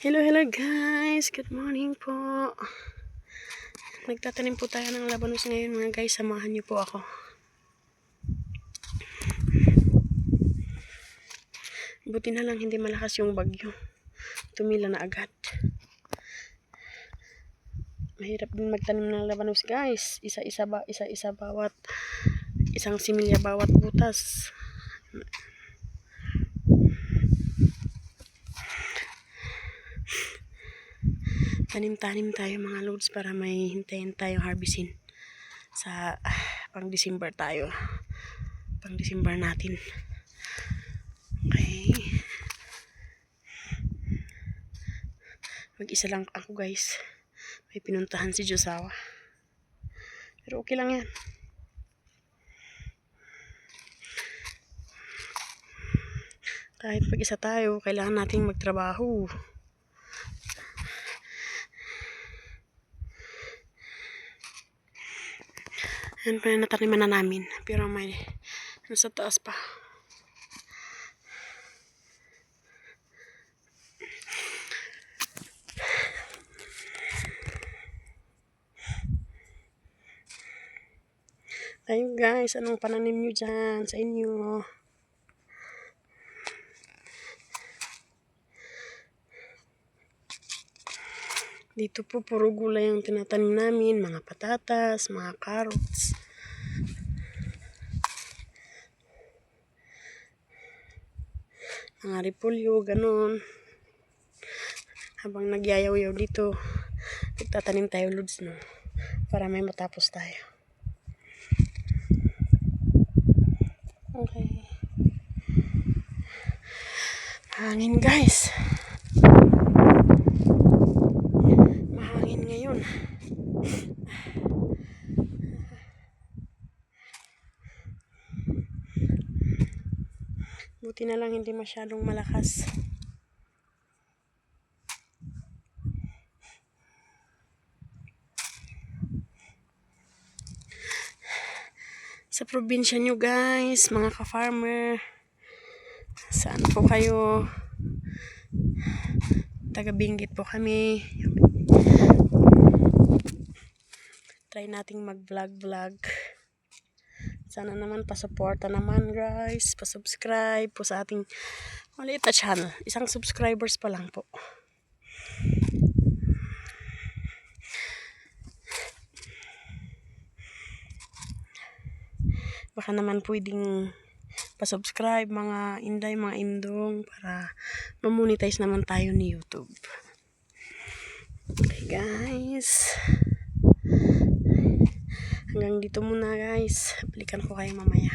Hello guys, good morning po. Nagtatanim po tayo ng labanos ngayon mga guys, samahan niyo po ako. Buti na lang hindi malakas yung bagyo, tumila na agad. Mahirap din magtanim ng labanos guys, isa-isa bawat isang similya bawat butas. Tanim-tanim tayo mga loads para may hintayin tayong harvestin sa pang December tayo. Pang December natin. Okay. Mag-isa lang ako guys. May pinuntahan si Josawa. Pero okay lang yan. Kahit mag-isa tayo, kailangan nating magtrabaho. Yan pa na nataniman na namin. Pero may nasa taas pa. Ayun guys, anong pananim nyo dyan sa inyo? Dito po puro gulay ang tinatanim namin, mga patatas, mga carrots. Mga repolyo, ganun. Habang nagyayaw-yaw dito, nagtatanim tayo loads, no? Para may matapos tayo. Okay. Hangin guys. Mahangin ngayon. Buti na lang hindi masyadong malakas. Sa probinsya nyo guys, mga ka-farmer, saan po kayo? Taga-Benguet po kami. Try nating mag-vlog. Sana naman pa-suporta naman guys, pa-subscribe po sa ating maliit na channel. Isang subscribers pa lang po. Baka naman pwedeng pa-subscribe mga inday, mga indong para ma-monetize naman tayo ni YouTube. Okay guys. Hanggang dito muna guys. Balikan ko kayo mamaya.